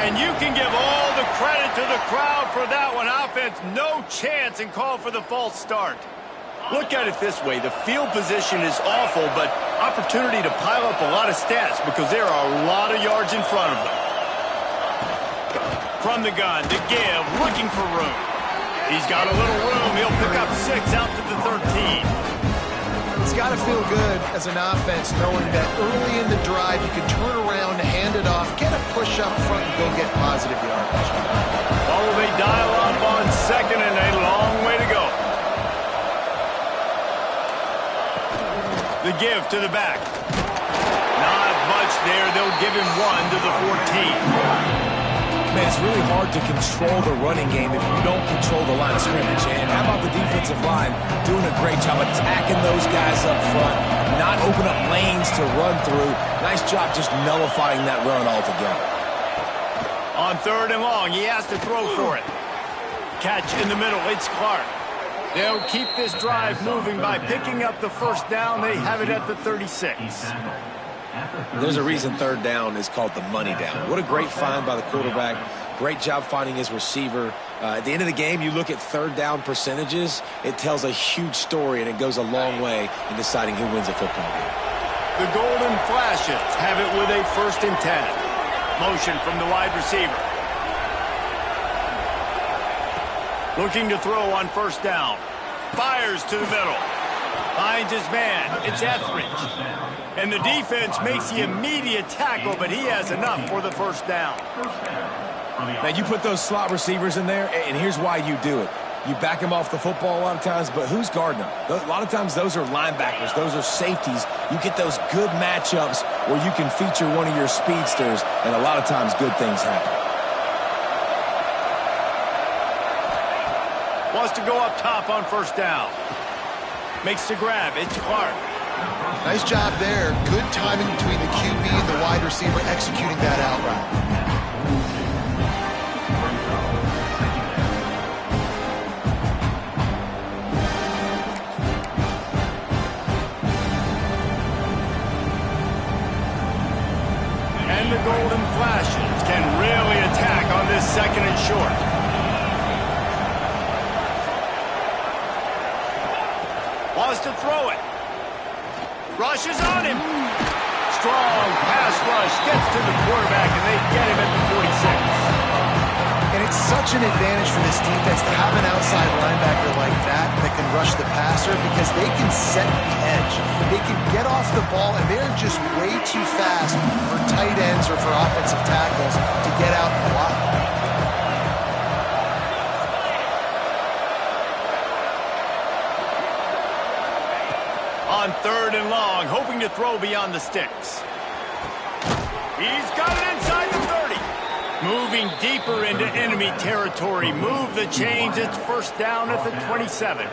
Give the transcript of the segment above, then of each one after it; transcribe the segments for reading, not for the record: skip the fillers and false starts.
And you can give all the credit to the crowd for that one. Offense, no chance, and call for the false start. Look at it this way. The field position is awful, but opportunity to pile up a lot of stats because there are a lot of yards in front of them. From the gun to give, looking for room. He's got a little room. He'll pick up 6 out to the 13. It's got to feel good as an offense knowing that early in the drive you can turn around, hand it off, get a push up front, and go get positive yardage. Oh, they dial up on second and a long way to go. The give to the back. Not much there. They'll give him 1 to the 14. Man, it's really hard to control the running game if you don't control the line of scrimmage. And how about the defensive line doing a great job attacking those guys up front, not open up lanes to run through. Nice job just nullifying that run altogether. On 3rd and long, he has to throw for it. Catch in the middle, it's Clark. They'll keep this drive moving by picking up the first down. They have it at the 36. There's a reason 3rd down is called the money down. What a great find by the quarterback. Great job finding his receiver. At the end of the game, you look at 3rd down percentages. It tells a huge story, and it goes a long way in deciding who wins a football game. The Golden Flashes have it with a 1st and 10. Motion from the wide receiver. Looking to throw on 1st down. Fires to the middle. Finds his man. It's Etheridge. And the defense makes the immediate tackle, but he has enough for the 1st down. Now, you put those slot receivers in there, and here's why you do it. You back them off the football a lot of times, but who's guarding them? A lot of times those are linebackers. Those are safeties. You get those good matchups where you can feature one of your speedsters, and a lot of times good things happen. Wants to go up top on 1st down. Makes the grab. It's Clark. Nice job there. Good timing between the QB and the wide receiver executing that out route. And the Golden Flashes can really attack on this 2nd and short. Wants to throw it. Rushes on him. Strong pass rush. Gets to the quarterback, and they get him at the 46. And it's such an advantage for this defense to have an outside linebacker like that can rush the passer because they can set the edge. They can get off the ball, and they're just way too fast for tight ends or for offensive tackles to get out and block. On 3rd and long, hoping to throw beyond the sticks. He's got it inside the 30. Moving deeper into enemy territory. Move the chains. It's 1st down at the 27.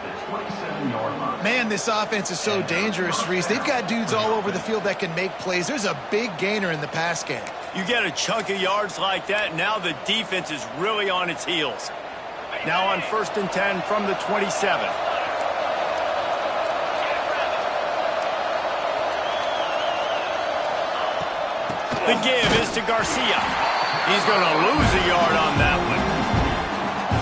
Man, this offense is so dangerous, Reese. They've got dudes all over the field that can make plays. There's a big gainer in the pass game. You get a chunk of yards like that, now the defense is really on its heels. Now on 1st and 10 from the 27. The give is to Garcia. He's going to lose a yard on that one.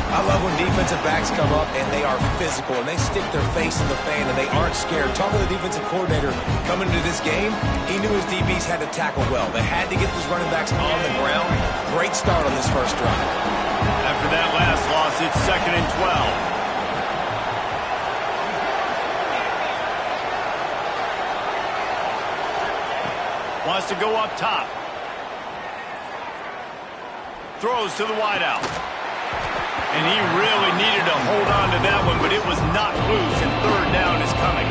I love when defensive backs come up and they are physical and they stick their face in the fan and they aren't scared. Talking to the defensive coordinator coming into this game, he knew his DBs had to tackle well. They had to get those running backs on the ground. Great start on this 1st drive. After that last loss, it's 2nd and 12. Wants to go up top. Throws to the wideout. And he really needed to hold on to that one, but it was not loose, and 3rd down is coming.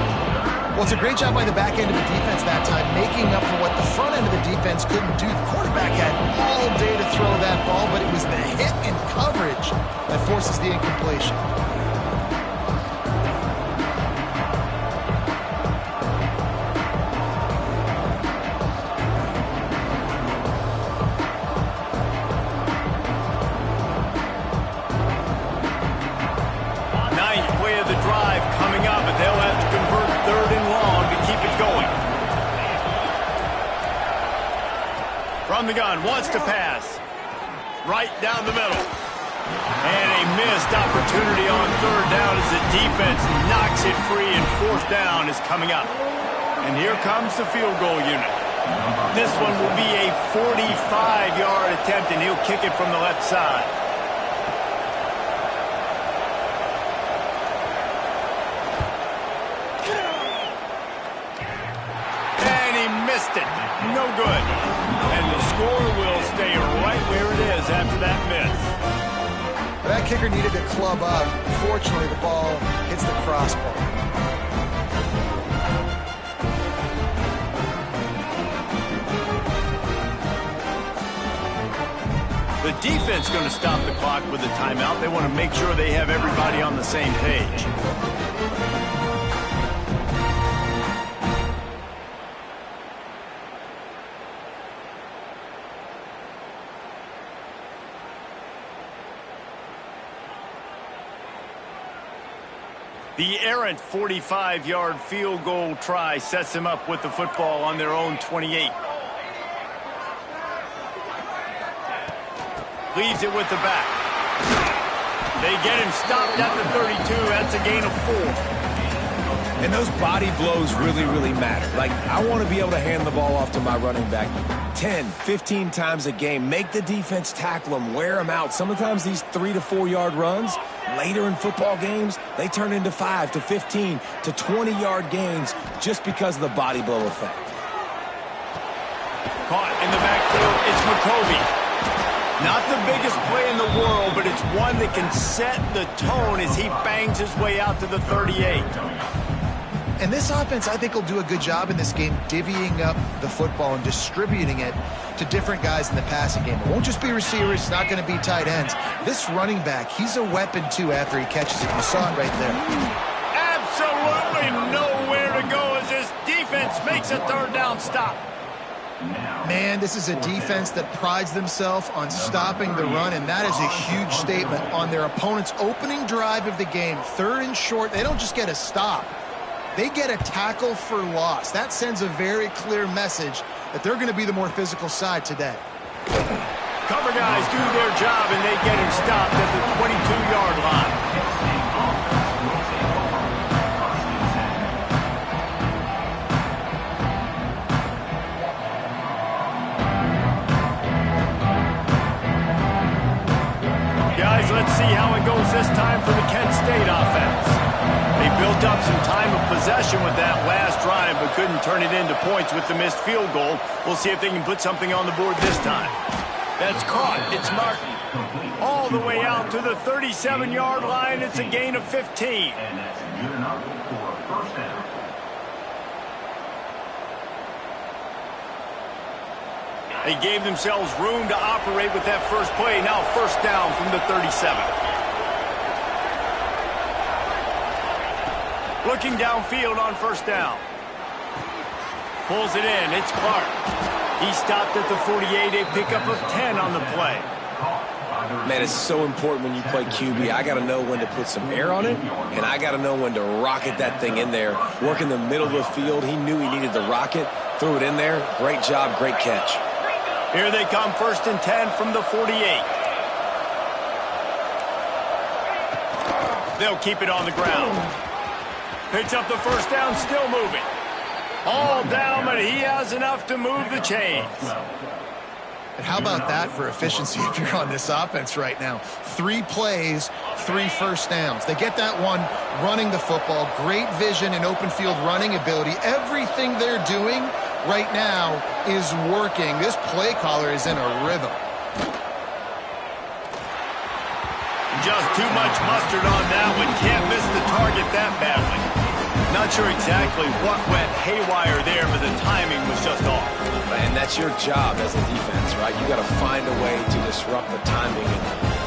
Well, it's a great job by the back end of the defense that time, making up for what the front end of the defense couldn't do. The quarterback had all day to throw that ball, but it was the hit and coverage that forces the incompletion. From the gun, wants to pass. right down the middle. And a missed opportunity on third down as the defense knocks it free, and fourth down is coming up. And here comes the field goal unit. This one will be a 45-yard attempt, and he'll kick it from the left side. And he missed it. No good. And the score will stay right where it is after that miss. That kicker needed to club up. Fortunately, the ball hits the crossbar. The defense going to stop the clock with a timeout. They want to make sure they have everybody on the same page. The errant 45-yard field goal try sets them up with the football on their own 28. Leaves it with the back. They get him stopped at the 32. That's a gain of 4. And those body blows really, really matter. Like, I want to be able to hand the ball off to my running back 10, 15 times a game. Make the defense tackle him, wear him out. Sometimes these 3 to 4 yard runs, later in football games, they turn into 5 to 15 to 20-yard gains just because of the body blow effect. Caught in the backfield, it's McCovey. Not the biggest play in the world, but it's one that can set the tone as he bangs his way out to the 38. And this offense, I think, will do a good job in this game divvying up the football and distributing it to different guys in the passing game. It won't just be receivers. It's not going to be tight ends. This running back, he's a weapon, too, after he catches it. You saw it right there. Absolutely nowhere to go as this defense makes a third down stop. Man, this is a defense that prides themselves on stopping the run, and that is a huge statement on their opponent's opening drive of the game. Third and short, they don't just get a stop. They get a tackle for loss. That sends a very clear message that they're going to be the more physical side today. Cover guys do their job, and they get him stopped at the 22-yard line. Guys, let's see how it goes this time for the Kent State offense. They built up some time of possession with that last drive, but couldn't turn it into points with the missed field goal. We'll see if they can put something on the board this time. That's caught. It's Martin. All the way out to the 37-yard line. It's a gain of 15. And that's good enough for a first down. They gave themselves room to operate with that first play. Now first down from the 37. Looking downfield on first down. Pulls it in. It's Clark. He stopped at the 48. A pickup of 10 on the play. Man, it's so important when you play QB. I got to know when to put some air on it, and I got to know when to rocket that thing in there. Work in the middle of the field. He knew he needed the rocket. Threw it in there. Great job, great catch. Here they come, first and 10 from the 48. They'll keep it on the ground. Picks up the first down, still moving. All down, but he has enough to move the chains. And how about that for efficiency if you're on this offense right now? 3 plays, 3 first downs. They get that one running the football. Great vision and open field running ability. Everything they're doing right now is working. This play caller is in a rhythm. Just too much mustard on that one. Can't miss the target that badly. Not sure exactly what went haywire there, but the timing was just off. And that's your job as a defense, right? You got to find a way to disrupt the timing and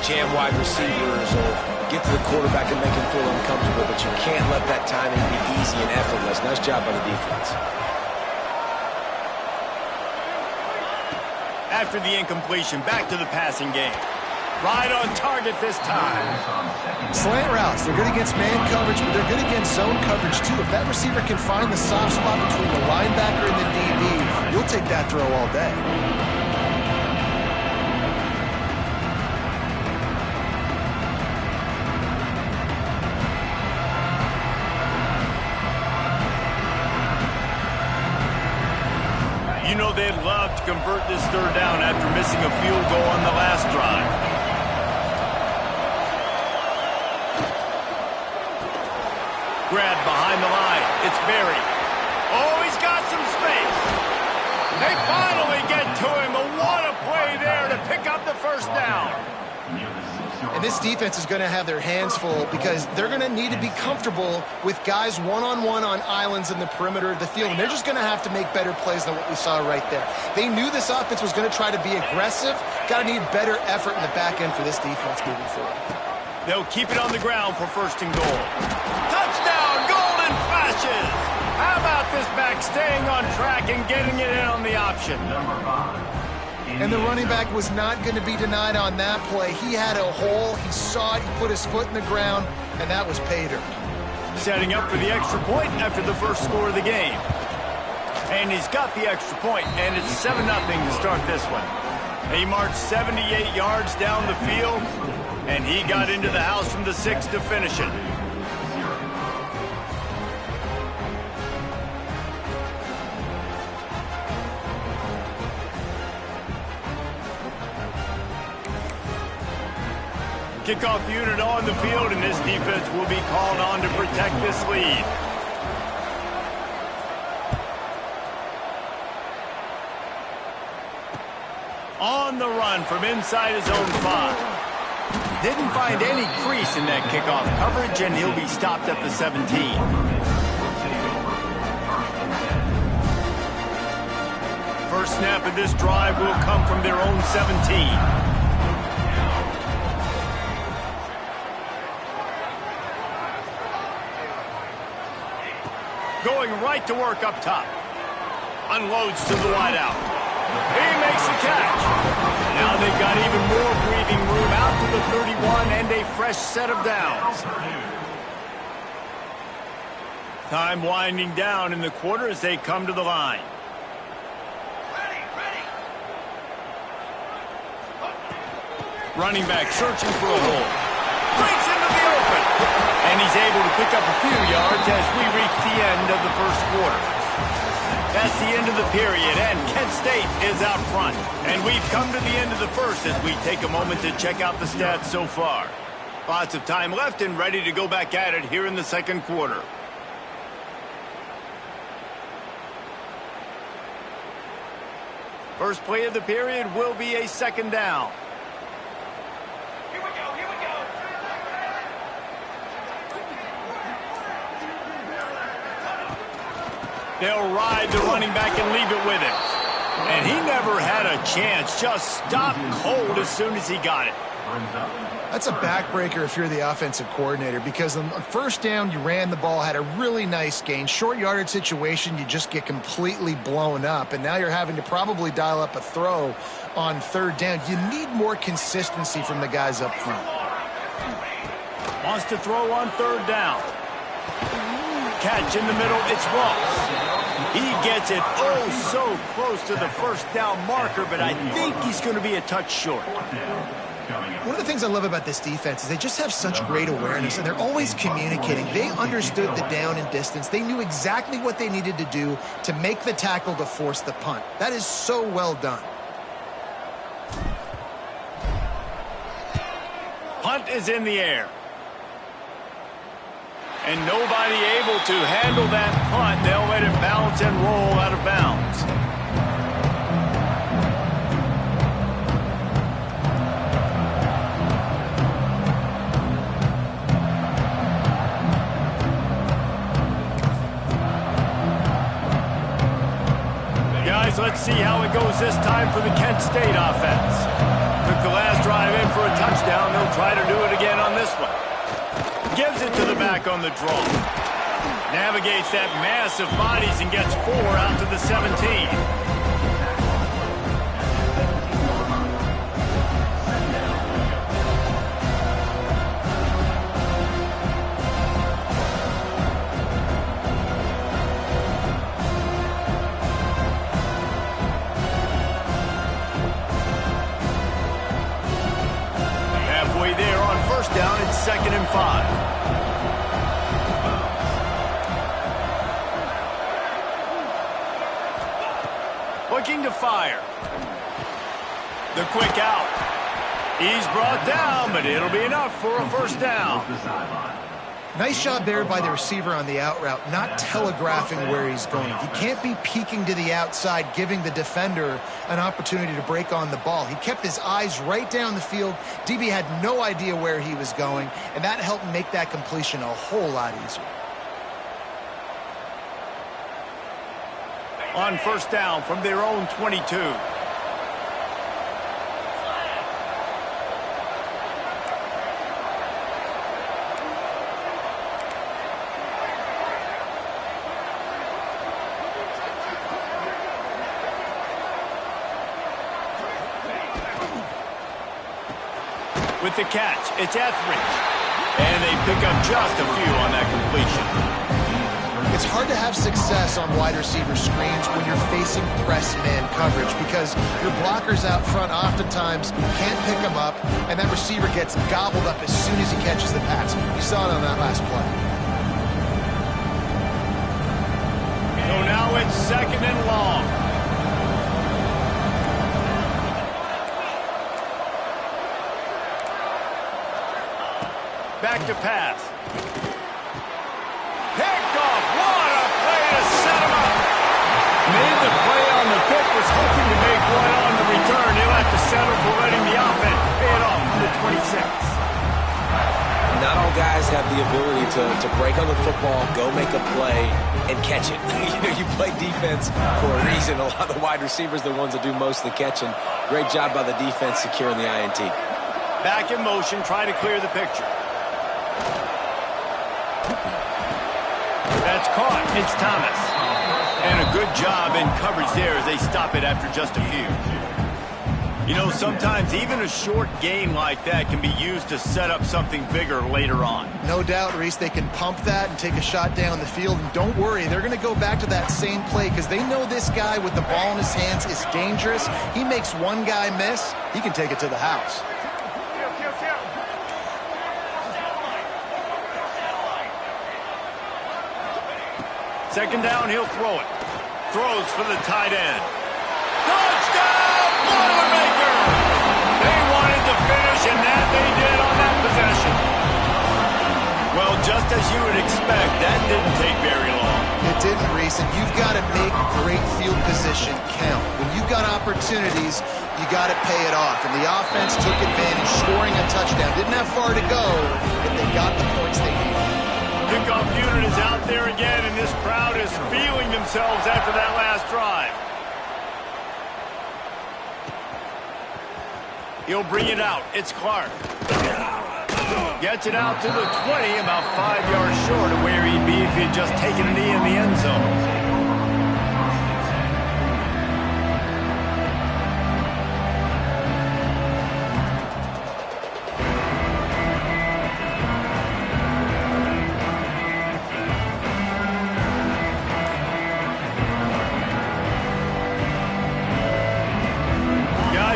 jam wide receivers or get to the quarterback and make him feel uncomfortable, but you can't let that timing be easy and effortless. Nice job by the defense. After the incompletion, back to the passing game. Right on target this time. Slant routes, they're good against man coverage, but they're good against zone coverage too. If that receiver can find the soft spot between the linebacker and the DB, you'll take that throw all day. enough to convert this third down after missing a field goal on the last drive. Grab behind the line. It's Berry. Oh, he's got some space. They finally get to him. What a play there to pick up the first down. And this defense is going to have their hands full because they're going to need to be comfortable with guys one-on-one on islands in the perimeter of the field. And they're just going to have to make better plays than what we saw right there. They knew this offense was going to try to be aggressive. Got to need better effort in the back end for this defense moving forward. They'll keep it on the ground for first and goal. Touchdown, golden flashes. How about this back staying on track and getting it in on the option? And the running back was not going to be denied on that play. He had a hole, he saw it, he put his foot in the ground, and that was pay dirt. Setting up for the extra point after the first score of the game. And he's got the extra point, and it's 7-0 to start this one. He marched 78 yards down the field, and he got into the house from the 6 to finish it. Kickoff unit on the field, and this defense will be called on to protect this lead. On the run from inside his own 5. Didn't find any crease in that kickoff coverage, and he'll be stopped at the 17. First snap of this drive will come from their own 17. Going right to work up top. Unloads to the wideout. He makes the catch. Now they've got even more breathing room out to the 31 and a fresh set of downs. Time winding down in the quarter as they come to the line. Running back searching for a hole. Breaks into the open. And he's able to pick up a few yards as we reach the end of the first quarter. That's the end of the period, and Kent State is out front. And we've come to the end of the first as we take a moment to check out the stats so far. Lots of time left and ready to go back at it here in the second quarter. First play of the period will be a second down. They'll ride the running back and leave it with him. And he never had a chance. Just stopped cold as soon as he got it. That's a backbreaker if you're the offensive coordinator, because on first down, you ran the ball, had a really nice gain. Short yardage situation, you just get completely blown up. And now you're having to probably dial up a throw on third down. You need more consistency from the guys up front. Wants to throw on third down. Catch in the middle, it's Ross. He gets it oh so close to the first down marker, but I think he's going to be a touch short. One of the things I love about this defense is they just have such great awareness, and they're always communicating. They understood the down and distance. They knew exactly what they needed to do to make the tackle to force the punt. That is so well done. Punt is in the air. And nobody able to handle that punt. They'll let it bounce and roll out of bounds. Guys, let's see how it goes this time for the Kent State offense. Took the last drive in for a touchdown. They'll try to do it again on this one. Gives it to the back on the draw. Navigates that mass of bodies and gets 4 out to the 17. Halfway there on first down, it's 2nd and 5. What looking to fire. The quick out. He's brought down, but it'll be enough for a first down. Nice job there by the receiver on the out route, not telegraphing where he's going. He can't be peeking to the outside, giving the defender an opportunity to break on the ball. He kept his eyes right down the field. DB had no idea where he was going, and that helped make that completion a whole lot easier. On first down from their own 22. With the catch, it's Etheridge. And they pick up just a few on that completion. It's hard to have success on wide receiver screens when you're facing press man coverage because your blockers out front oftentimes can't pick them up, and that receiver gets gobbled up as soon as he catches the pass. You saw it on that last play. So now it's second and long. Back to pass. Picked off. What a play to set him up. Made the play on the pick, was hoping to make one on the return. He'll have to settle for letting the offense pay it off from the 26. Not all guys have the ability to break on the football, go make a play, and catch it. You play defense for a reason. A lot of the wide receivers are the ones that do most of the catching. Great job by the defense securing the INT. Back in motion, try to clear the picture. That's caught. It's Thomas. And a good job in coverage there as they stop it after just a few. You know, sometimes even a short game like that can be used to set up something bigger later on. No doubt, Reese, they can pump that and take a shot down the field. And don't worry, they're going to go back to that same play because they know this guy with the ball in his hands is dangerous. He makes one guy miss, he can take it to the house. Second down, he'll throw it. Throws for the tight end. Touchdown, Boilermaker! They wanted to finish, and that they did on that possession. Well, just as you would expect, that didn't take very long. It didn't, Reese, and you've got to make great field position count. When you've got opportunities, you got to pay it off. And the offense took advantage, scoring a touchdown. Didn't have far to go, but they got the points they needed. Kickoff unit is out there again, and this crowd is feeling themselves after that last drive. He'll bring it out. It's Clark. Gets it out to the 20, about 5 yards short of where he'd be if he had just taken a knee in the end zone.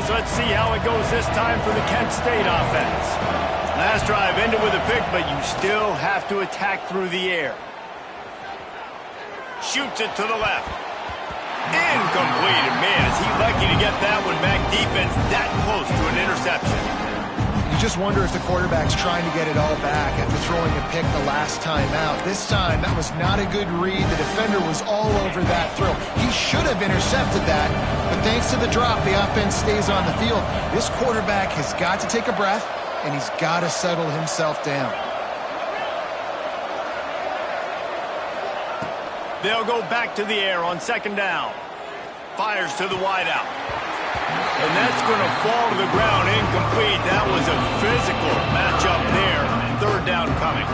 Let's see how it goes this time for the Kent State offense. Last drive ended with a pick, but you still have to attack through the air. Shoots it to the left. Incomplete. And man, is he lucky to get that one back. Defense that close to an interception. You just wonder if the quarterback's trying to get it all back after throwing a pick the last time out. This time, that was not a good read. The defender was all over that throw. He should have intercepted that, but thanks to the drop, the offense stays on the field. This quarterback has got to take a breath, and he's got to settle himself down. They'll go back to the air on second down. Fires to the wideout. And that's going to fall to the ground incomplete. That was a physical matchup there. Third down coming.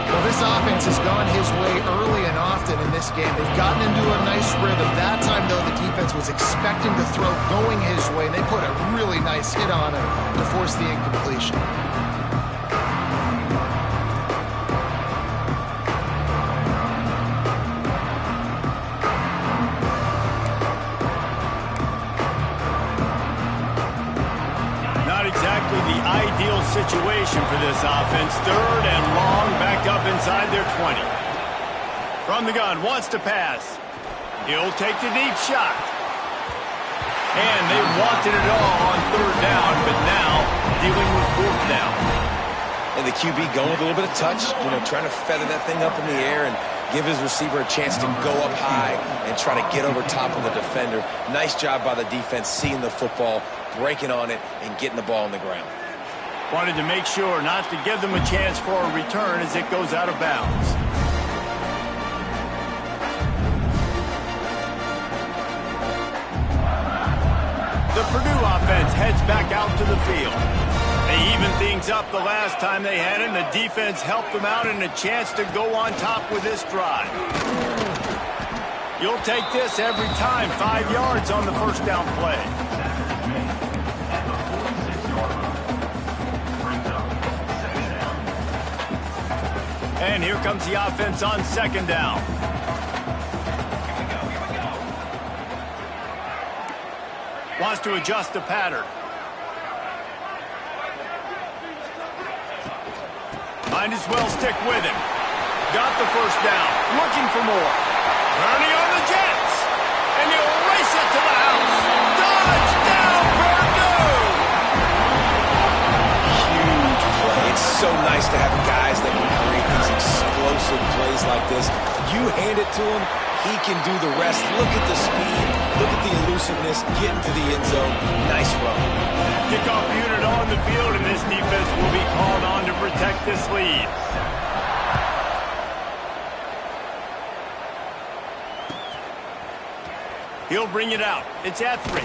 Well, this offense has gone his way early and often in this game. They've gotten into a nice rhythm. That time, though, the defense was expecting the throw going his way, and they put a really nice hit on him to force the incompletion. Exactly the ideal situation for this offense. Third and long, back up inside their 20. From the gun, wants to pass. He'll take the deep shot. And they wanted it all on third down, but now dealing with fourth down. And the QB going with a little bit of touch, trying to feather that thing up in the air and give his receiver a chance to go up high and try to get over top of the defender. Nice job by the defense, seeing the football, breaking on it, and getting the ball on the ground. Wanted to make sure not to give them a chance for a return as it goes out of bounds. The Purdue offense heads back out to the field. They evened things up the last time they had it, and the defense helped them out and a chance to go on top with this drive. You'll take this every time. 5 yards on the first down play. And here comes the offense on second down. Wants to adjust the pattern. Might as well stick with him. Got the first down. Looking for more. Turning on the Jets. And he'll race it to the house. Touchdown, Purdue! Huge play. It's so nice to have guys that can create these explosive plays like this. You hand it to him, he can do the rest. Look at the speed. Look at the elusiveness. Get into the end zone. Nice run. Kickoff unit on the field, and this defense will be called on to protect this lead. He'll bring it out. It's Etheridge.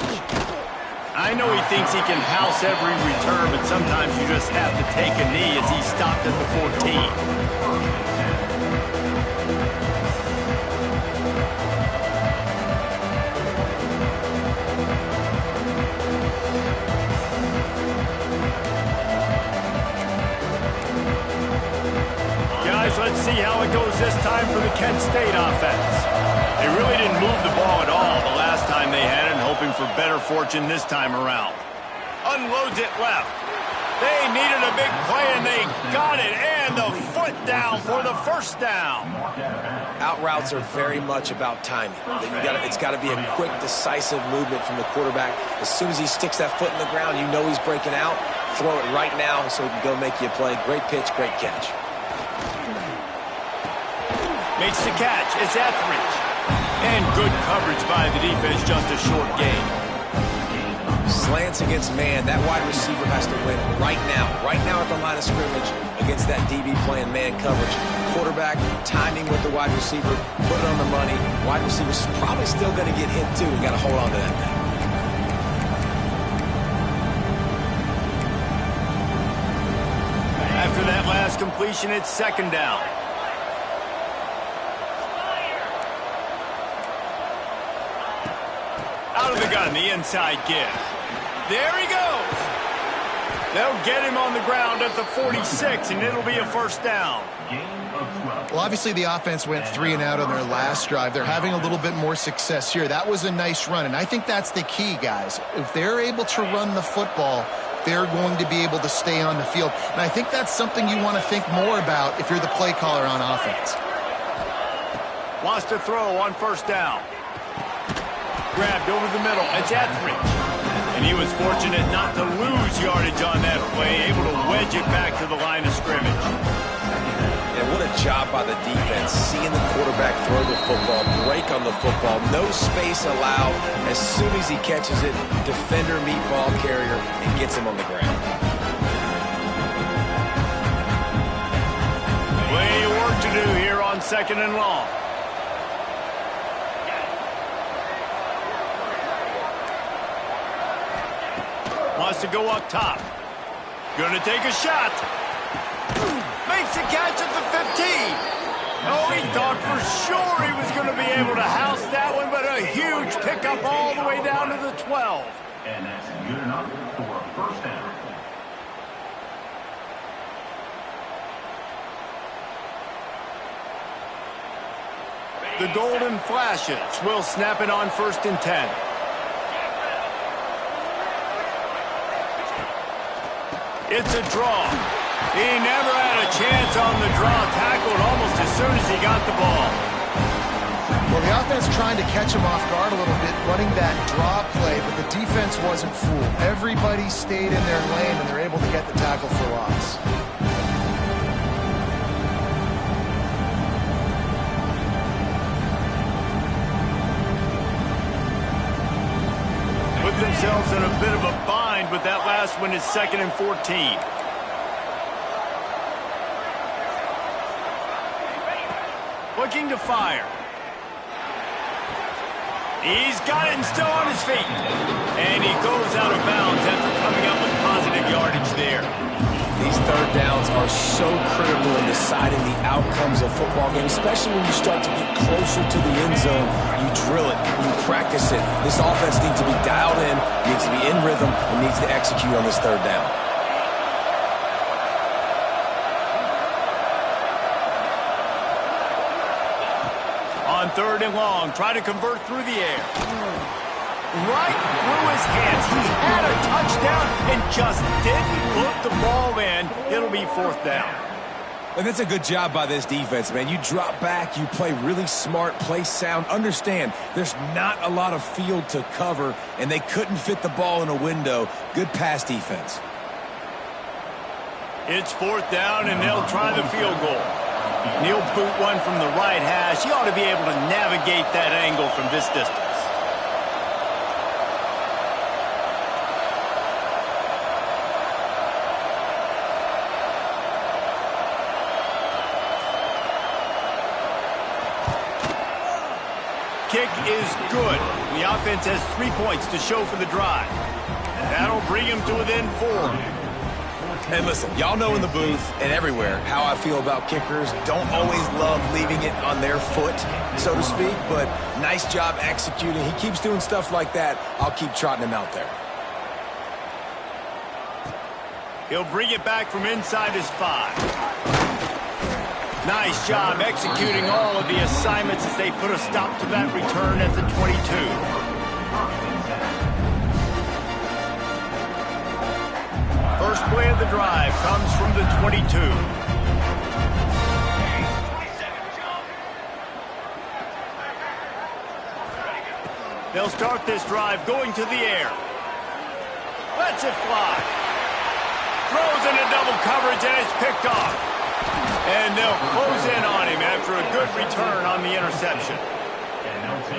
I know he thinks he can house every return, but sometimes you just have to take a knee as he stopped at the 14. Let's see how it goes this time for the Kent State offense. They really didn't move the ball at all the last time they had it, hoping for better fortune this time around. Unloads it left. They needed a big play, and they got it, and the foot down for the first down. Out routes are very much about timing. It's got to be a quick, decisive movement from the quarterback. As soon as he sticks that foot in the ground, you know he's breaking out. Throw it right now so he can go make you a play. Great pitch, great catch. Makes the catch. It's Etheridge. And good coverage by the defense, just a short gain. Slants against man. That wide receiver has to win right now. Right now at the line of scrimmage against that DB playing man coverage. Quarterback, timing with the wide receiver, put it on the money. Wide receiver's probably still going to get hit too. We got to hold on to that thing. After that last completion, it's second down. Out of the gun, the inside give. There he goes. They'll get him on the ground at the 46, and it'll be a first down. Well, obviously the offense went 3 and out on their last drive. They're having a little bit more success here. That was a nice run, and I think that's the key, guys. If they're able to run the football, they're going to be able to stay on the field. And I think that's something you want to think more about if you're the play caller on offense. Wants to throw on first down. Grabbed over the middle. It's Etheridge. And he was fortunate not to lose yardage on that play, able to wedge it back to the line of scrimmage. And what a job by the defense, seeing the quarterback throw the football, break on the football, no space allowed. As soon as he catches it, defender meet ball carrier and gets him on the ground. Plenty of work to do here on second and long. Wants to go up top. Gonna take a shot. Makes a catch at the 15. Oh, he thought for sure he was going to be able to house that one, but a huge pickup all the way down to the 12. And that's good enough for a first down. The golden flashes will snap it on 1st and 10. It's a draw. He never had a chance on the draw. Tackled almost as soon as he got the ball. Well, the offense trying to catch him off guard a little bit, running that draw play, but the defense wasn't fooled. Everybody stayed in their lane, and they're able to get the tackle for loss. Put themselves in a bit of a bind, but that last one is 2nd and 14. Looking to fire. He's got it and still on his feet. And he goes out of bounds after coming up with positive yardage there. These third downs are so critical in deciding the outcomes of football games, especially when you start to get closer to the end zone. You drill it, you practice it. This offense needs to be dialed in, needs to be in rhythm, and needs to execute on this third down. On 3rd and long, try to convert through the air. Right through his hands. He had a touchdown and just didn't put the ball in. It'll be 4th down. And that's a good job by this defense, man. You drop back, you play really smart, play sound. Understand, there's not a lot of field to cover, and they couldn't fit the ball in a window. Good pass defense. It's 4th down, and they'll try the field goal. He'll boot one from the right hash. He ought to be able to navigate that angle from this distance. Kick is good. The offense has 3 points to show for the drive. That'll bring him to within 4. And listen, y'all know in the booth and everywhere how I feel about kickers. Don't always love leaving it on their foot, so to speak, but nice job executing. He keeps doing stuff like that. I'll keep trotting him out there. He'll bring it back from inside his 5. Nice job executing all of the assignments as they put a stop to that return at the 22. First play of the drive comes from the 22. They'll start this drive going to the air. Lets it fly. Throws into double coverage and it's picked off. And they'll close in on him after a good return on the interception.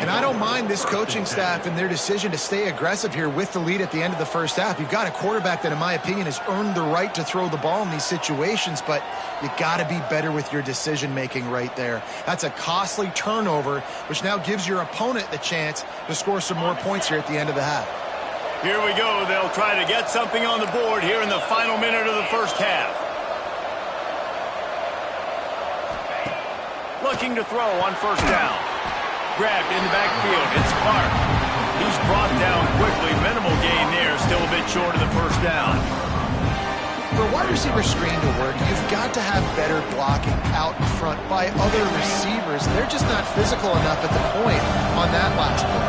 And I don't mind this coaching staff and their decision to stay aggressive here with the lead at the end of the first half. You've got a quarterback that, in my opinion, has earned the right to throw the ball in these situations, but you got to be better with your decision-making right there. That's a costly turnover, which now gives your opponent the chance to score some more points here at the end of the half. Here we go. They'll try to get something on the board here in the final minute of the first half. Looking to throw on first down. Grabbed in the backfield. It's Clark. He's brought down quickly. Minimal gain there. Still a bit short of the first down. For a wide receiver screen to work, you've got to have better blocking out in front by other receivers. They're just not physical enough at the point on that last play.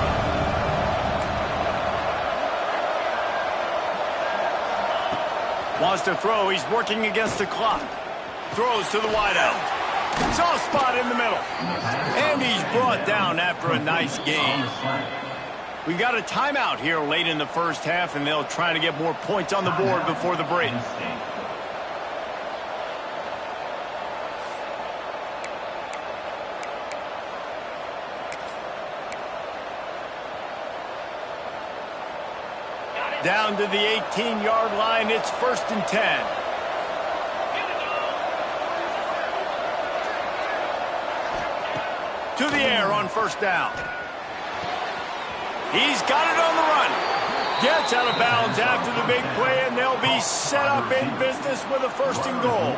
Wants to throw. He's working against the clock. Throws to the wideout. Soft spot in the middle. And he's brought down after a nice gain. We got a timeout here late in the first half, and they'll try to get more points on the board before the break. Down to the 18-yard line, it's 1st and 10. To the air on first down. He's got it on the run. Gets out of bounds after the big play, and they'll be set up in business with a 1st and goal.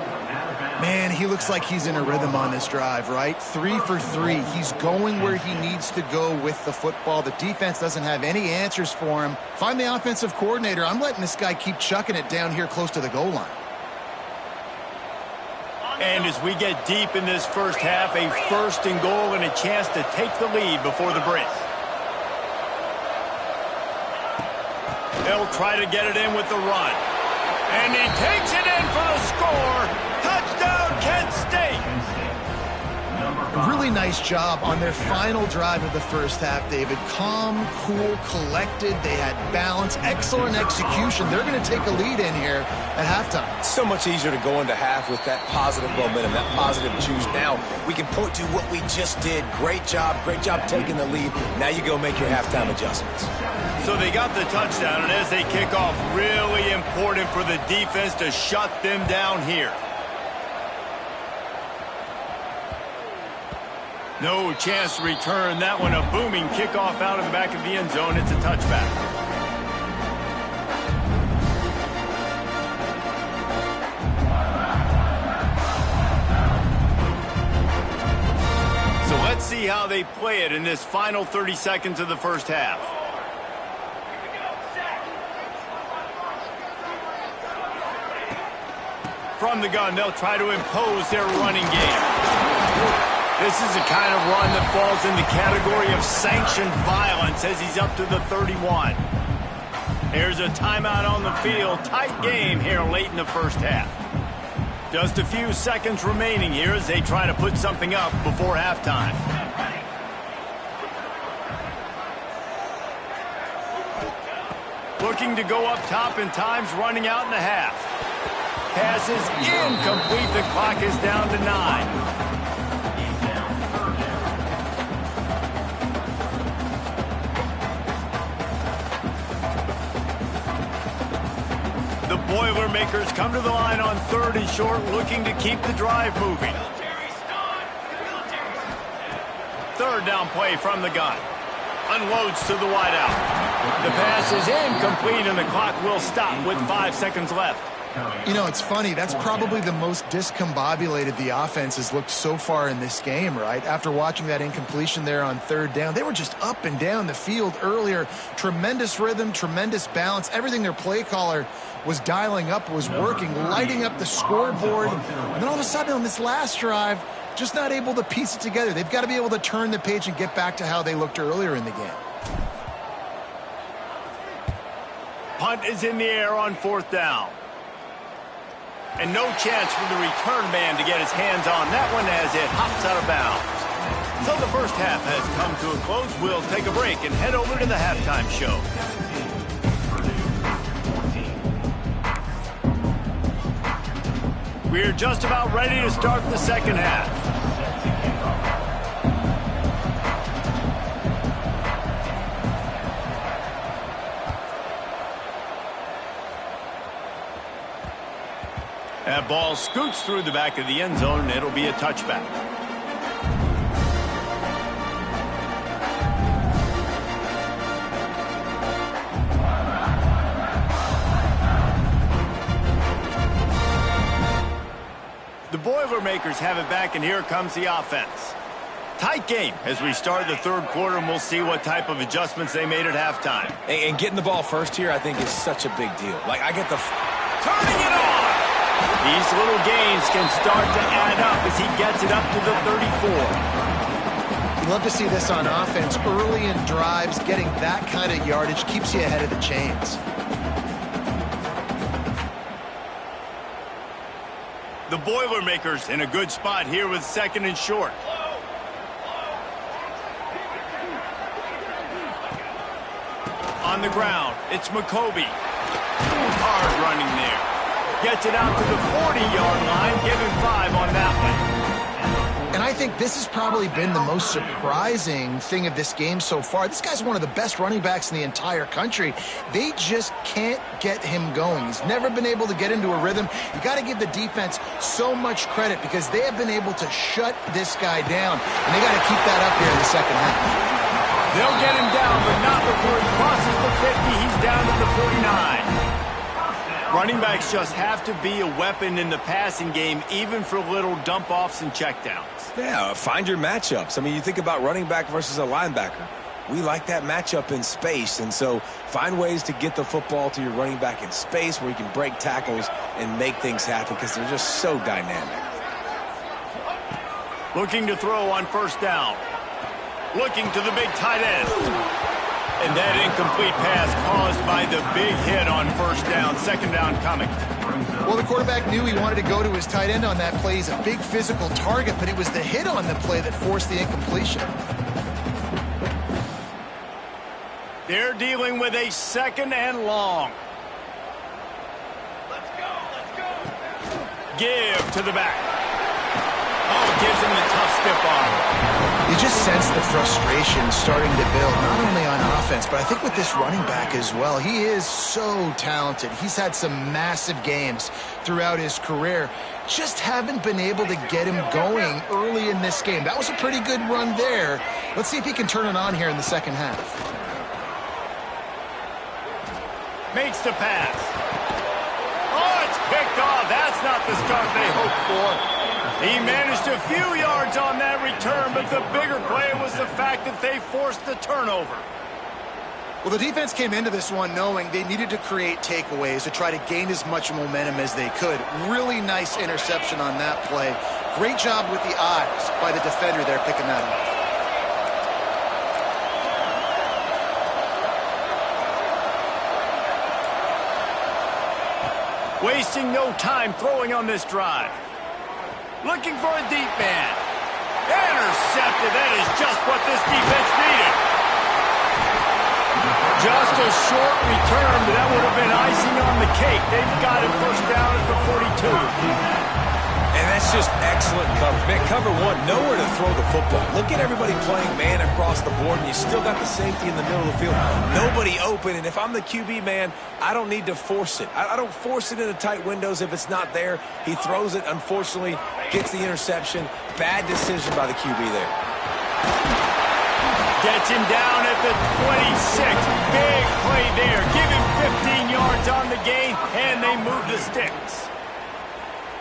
Man, he looks like he's in a rhythm on this drive, right? 3 for 3. He's going where he needs to go with the football. The defense doesn't have any answers for him. Find the offensive coordinator. I'm letting this guy keep chucking it down here close to the goal line. And as we get deep in this first half, a 1st and goal and a chance to take the lead before the break. They'll try to get it in with the run. And he takes it in for the score. Touchdown, Kent State. Really really nice job on their final drive of the first half, David. Calm, cool, collected. They had balance, excellent execution. They're going to take a lead in here at halftime. It's so much easier to go into half with that positive momentum, that positive juice. Now we can point to what we just did. Great job taking the lead. Now you go make your halftime adjustments. So they got the touchdown, and as they kick off, really important for the defense to shut them down here. No chance to return that one. A booming kickoff out of the back of the end zone. It's a touchback. So let's see how they play it in this final 30 seconds of the first half. From the gun, they'll try to impose their running game. This is the kind of run that falls in the category of sanctioned violence as he's up to the 31. Here's a timeout on the field. Tight game here late in the first half. Just a few seconds remaining here as they try to put something up before halftime. Looking to go up top, and time's running out in the half. Pass is incomplete. The clock is down to 9. The Boilermakers come to the line on 3rd and short, looking to keep the drive moving. 3rd down play from the gun. Unloads to the wideout. The pass is incomplete, and the clock will stop with 5 seconds left. You know, it's funny. That's probably the most discombobulated the offense has looked so far in this game, right? After watching that incompletion there on 3rd down, they were just up and down the field earlier. Tremendous rhythm, tremendous balance. Everything their play caller was dialing up was working, lighting up the scoreboard. And then all of a sudden on this last drive, just not able to piece it together. They've got to be able to turn the page and get back to how they looked earlier in the game. Punt is in the air on 4th down. And no chance for the return man to get his hands on that one as it hops out of bounds. So the first half has come to a close. We'll take a break and head over to the halftime show. We're just about ready to start the second half. That ball scoots through the back of the end zone, and it'll be a touchback. The Boilermakers have it back, and here comes the offense. Tight game as we start the 3rd quarter, and we'll see what type of adjustments they made at halftime. And getting the ball first here, I think, is such a big deal. Like, I get the... Turning it on! These little gains can start to add up as he gets it up to the 34. You love to see this on offense. Early in drives, getting that kind of yardage keeps you ahead of the chains. The Boilermakers in a good spot here with 2nd and short. On the ground, it's McCoby. Hard running there. Gets it out to the 40-yard line, giving 5 on that one. And I think this has probably been the most surprising thing of this game so far. This guy's one of the best running backs in the entire country. They just can't get him going. He's never been able to get into a rhythm. You got to give the defense so much credit because they have been able to shut this guy down. And they got to keep that up here in the second half. They'll get him down, but not before he crosses the 50. He's down to the 49. Running backs just have to be a weapon in the passing game, even for little dump-offs and checkdowns. Yeah, find your matchups. I mean, you think about running back versus a linebacker. We like that matchup in space, and so find ways to get the football to your running back in space where you can break tackles and make things happen because they're just so dynamic. Looking to throw on 1st down. Looking to the big tight end. And that incomplete pass caused by the big hit on 1st down. 2nd down coming. Well, the quarterback knew he wanted to go to his tight end on that play. He's a big physical target, but it was the hit on the play that forced the incompletion. They're dealing with a 2nd and long. Let's go. Give to the back. Oh, gives him the tough stiff arm. You just sense the frustration starting to build, not only on offense, but I think with this running back as well. He is so talented. He's had some massive games throughout his career. Just haven't been able to get him going early in this game. That was a pretty good run there. Let's see if he can turn it on here in the second half. Makes the pass. Oh, it's picked off. That's not the start they hoped for. He managed a few yards on that return, but the bigger play was the fact that they forced the turnover. Well, the defense came into this one knowing they needed to create takeaways to try to gain as much momentum as they could. Really nice interception on that play. Great job with the eyes by the defender there picking that off. Wasting no time throwing on this drive. Looking for a deep man. Intercepted. That is just what this defense needed. Just a short return, but that would have been icing on the cake. They've got it first down at the 42. And that's just excellent coverage. Man, cover one, nowhere to throw the football. Look at everybody playing man across the board, and you still got the safety in the middle of the field. Nobody open, and if I'm the QB, man, I don't need to force it. I don't force it into tight windows if it's not there. He throws it, unfortunately, gets the interception. Bad decision by the QB there. Gets him down at the 26. Big play there. Give him 15 yards on the gain, and they move the sticks.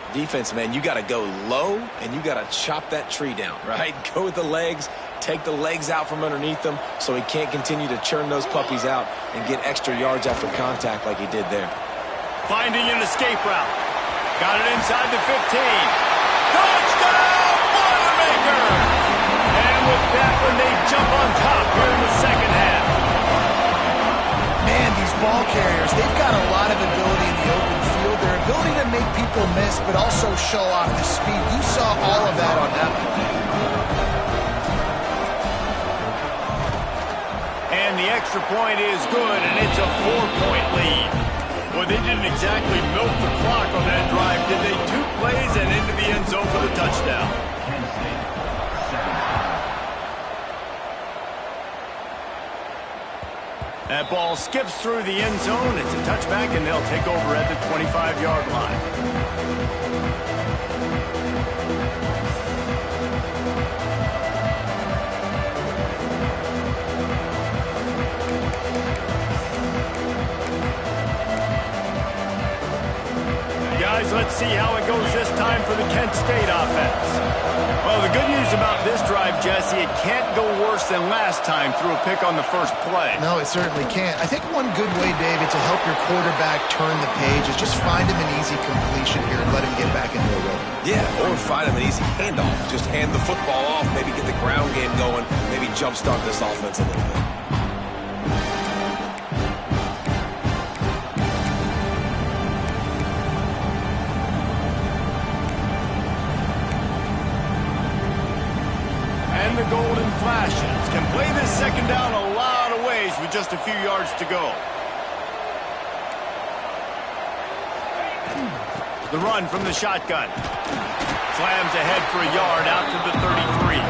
Defense, man, you got to go low, and you got to chop that tree down, right? Go with the legs, take the legs out from underneath them so he can't continue to churn those puppies out and get extra yards after contact like he did there. Finding an escape route. Got it inside the 15. Touchdown, Boilermaker! And with that one, they jump on top here in the second half. Man, these ball carriers, they've got a lot of ability in the open field. Their ability to make people miss, but also show off the speed. You saw all of that on that play. And the extra point is good, and it's a 4-point lead. Well, they didn't exactly milk the clock on that drive, did they? 2 plays and into the end zone for the touchdown. That ball skips through the end zone. It's a touchback, and they'll take over at the 25-yard line. Guys, let's see how it goes this time for the Kent State offense. Well, the good news about this drive, Jesse, it can't go worse than last time through a pick on the first play. No, it certainly can't. I think one good way, David, to help your quarterback turn the page is just find him an easy completion here and let him get back into a rhythm. Yeah, or find him an easy handoff. Just hand the football off, maybe get the ground game going, maybe jumpstart this offense a little bit. The Golden Flashes can play this second down a lot of ways with just a few yards to go. The run from the shotgun. Slams ahead for a yard out to the 33.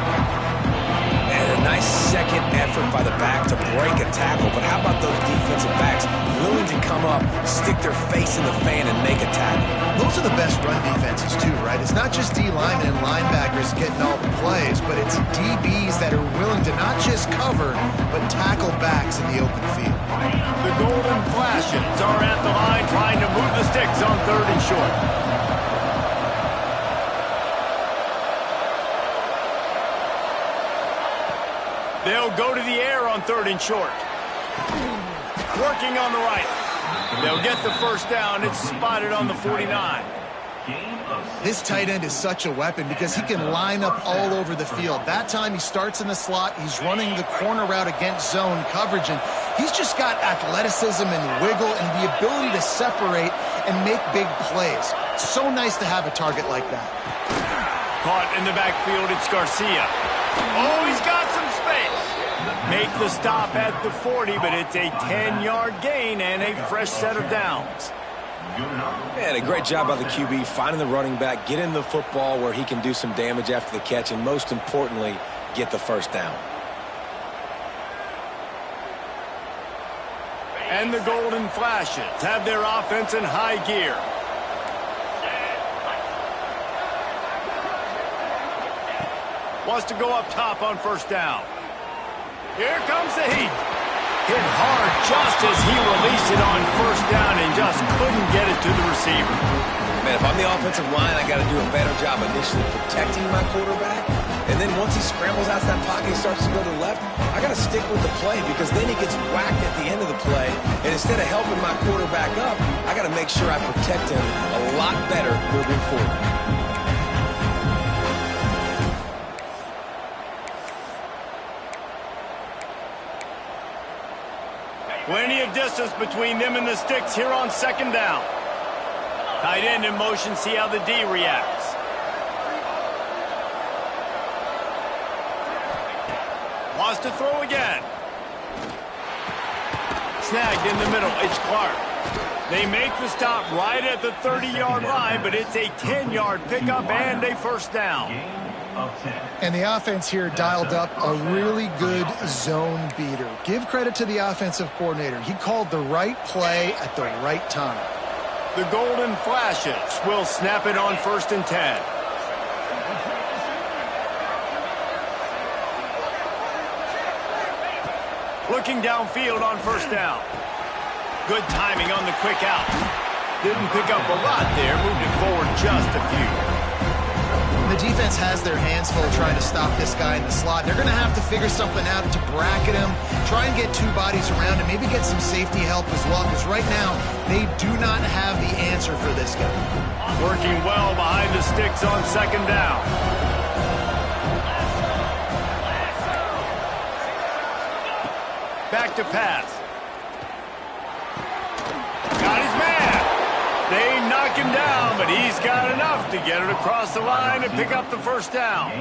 And a nice second effort by the back to break a tackle. But how about those defensive backs willing to come up, stick their face in the fan, and make a tackle? Those are the best run defenses, too, right? It's not just D-linemen and linebackers getting all the plays, but it's DBs that are willing to not just cover, but tackle backs in the open field. The Golden Flashes are at the line trying to move the sticks on 3rd and short. They'll go to the air on 3rd and short. Working on the right. They'll get the first down. It's spotted on the 49. This tight end is such a weapon because he can line up all over the field. That time he starts in the slot. He's running the corner route against zone coverage, and he's just got athleticism and wiggle and the ability to separate and make big plays. It's so nice to have a target like that. Caught in the backfield, it's Garcia. Oh, he's got some space. Make the stop at the 40, but it's a 10-yard gain and a fresh set of downs. Man, a great job by the QB finding the running back, getting the football where he can do some damage after the catch, and most importantly, get the first down. And the Golden Flashes have their offense in high gear. Wants to go up top on first down. Here comes the heat. Hit hard just as he released it on first down and just couldn't get it to the receiver. Man, if I'm the offensive line, I got to do a better job initially protecting my quarterback. And then once he scrambles out of that pocket, he starts to go to the left, I got to stick with the play because then he gets whacked at the end of the play. And instead of helping my quarterback up, I got to make sure I protect him a lot better moving forward. Plenty of distance between them and the sticks here on second down. Tight end in motion, see how the D reacts. Wants to throw again. Snagged in the middle, it's Clark. They make the stop right at the 30-yard line, but it's a 10-yard pickup and a first down. And the offense here dialed up a really good zone beater. Give credit to the offensive coordinator. He called the right play at the right time. The Golden Flashes will snap it on 1st and 10. Looking downfield on first down. Good timing on the quick out. Didn't pick up a lot there, moved it forward just a few. The defense has their hands full trying to stop this guy in the slot. They're going to have to figure something out to bracket him, try and get two bodies around him, maybe get some safety help as well, because right now they do not have the answer for this guy. Working well behind the sticks on second down. Back to pass. Got his man. They knock him down, but he's got enough to get it across the line and pick up the first down.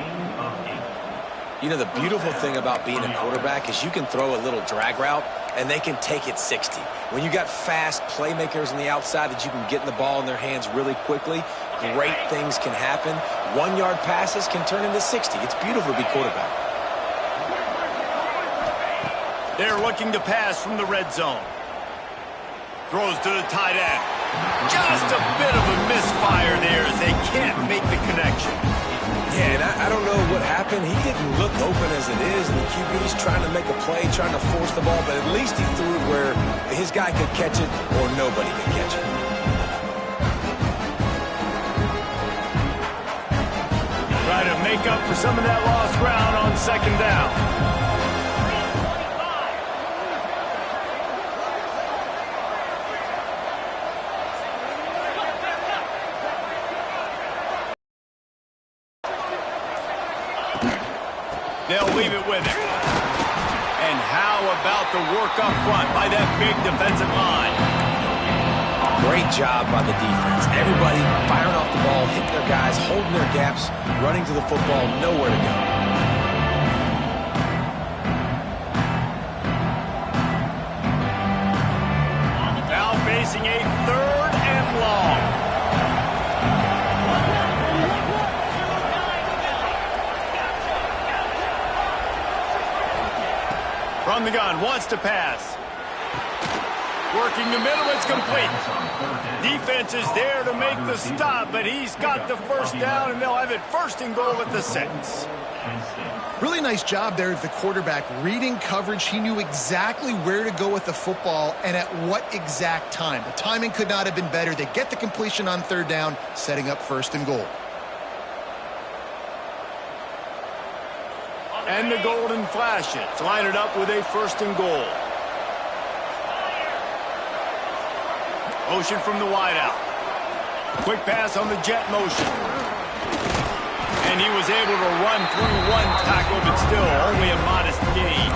You know, the beautiful thing about being a quarterback is you can throw a little drag route, and they can take it 60. When you got fast playmakers on the outside that you can get the ball in their hands really quickly, great things can happen. 1-yard passes can turn into 60. It's beautiful to be quarterback. They're looking to pass from the red zone. Throws to the tight end. Just a bit of a misfire there as they can't make the connection. Yeah, and I don't know what happened. He didn't look open as it is, and the QB's trying to make a play, trying to force the ball, but at least he threw it where his guy could catch it or nobody could catch it. Try to make up for some of that lost ground on second down. They'll leave it with him. And how about the work up front by that big defensive line? Great job by the defense. Everybody firing off the ball, hitting their guys, holding their gaps, running to the football, nowhere to go. Now facing a 3rd and long. From the gun, wants to pass. Working the middle, it's complete. Defense is there to make the stop, but he's got the first down, and they'll have it 1st and goal at the 6. Really nice job there of the quarterback. Reading coverage, he knew exactly where to go with the football and at what exact time. The timing could not have been better. They get the completion on 3rd down, setting up 1st and goal. And the Golden Flashes line it up with a 1st and goal. Motion from the wideout. Quick pass on the jet motion. And he was able to run through one tackle, but still only a modest gain.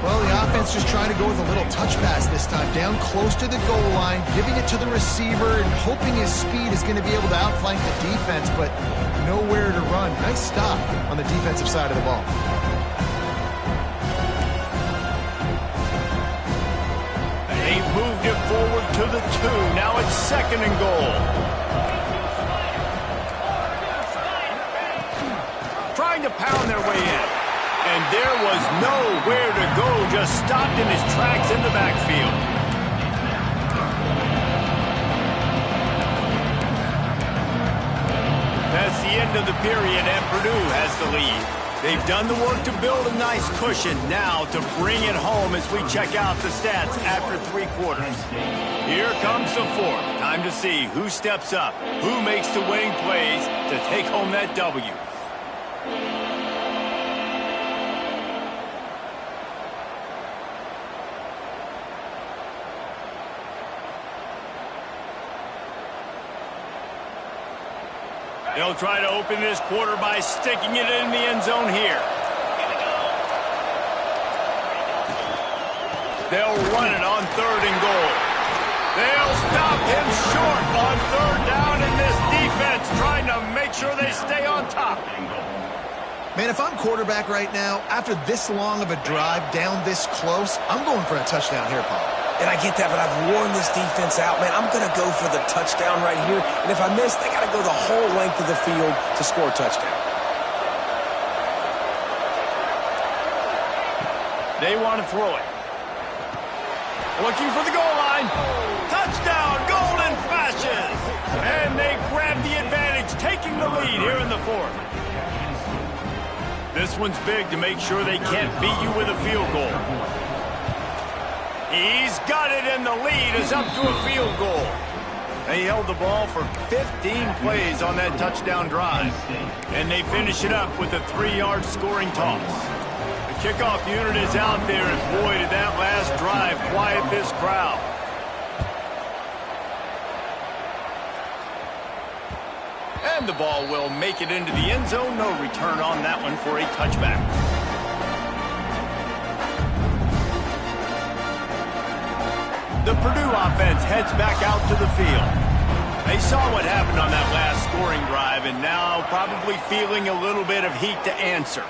Well, the offense just trying to go with a little touch pass this time, down close to the goal line, giving it to the receiver and hoping his speed is going to be able to outflank the defense, but nowhere to run. Nice stop on the defensive side of the ball. They've moved it forward to the 2. Now it's 2nd and goal. Trying to pound their way in. And there was nowhere to go, just stopped in his tracks in the backfield. That's the end of the period, and Purdue has the lead. They've done the work to build a nice cushion. Now to bring it home as we check out the stats after 3 quarters. Here comes the 4th. Time to see who steps up, who makes the winning plays to take home that W. They'll try to open this quarter by sticking it in the end zone here. They'll run it on 3rd and goal. They'll stop him short on 3rd down, and this defense trying to make sure they stay on top. Man, if I'm quarterback right now, after this long of a drive down this close, I'm going for a touchdown here, Paul. And I get that, but I've worn this defense out, man. I'm going to go for the touchdown right here. And if I miss, they got to go the whole length of the field to score a touchdown. They want to throw it. Looking for the goal line. Touchdown, golden flashes. And they grab the advantage, taking the lead here in the 4th. This one's big to make sure they can't beat you with a field goal. He's got it, and the lead is up to a field goal. They held the ball for 15 plays on that touchdown drive. And they finish it up with a 3-yard scoring toss. The kickoff unit is out there, and boy, did that last drive quiet this crowd. And the ball will make it into the end zone. No return on that one for a touchback. The Purdue offense heads back out to the field. They saw what happened on that last scoring drive, and now probably feeling a little bit of heat to answer.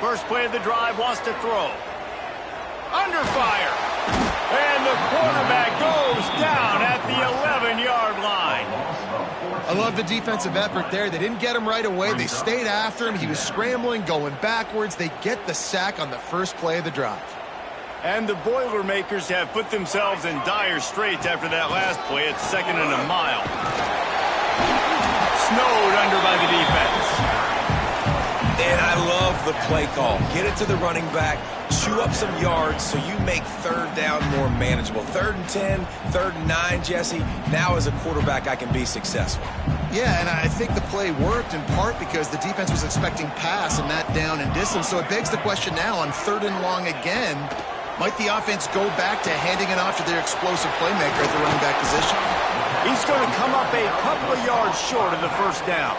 First play of the drive, wants to throw. Under fire. And the quarterback goes down at the 11-yard line. I love the defensive effort there. They didn't get him right away. They stayed after him. He was scrambling, going backwards. They get the sack on the first play of the drive. And the Boilermakers have put themselves in dire straits after that last play. It's 2nd and a mile. Snowed under by the defense. And I love the play call. Get it to the running back, chew up some yards so you make 3rd down more manageable. 3rd and 10, 3rd and 9, Jesse. Now as a quarterback, I can be successful. Yeah, and I think the play worked in part because the defense was expecting pass and that down and distance. So it begs the question now on 3rd and long again, might the offense go back to handing it off to their explosive playmaker at the running back position? He's going to come up a couple of yards short of the 1st down.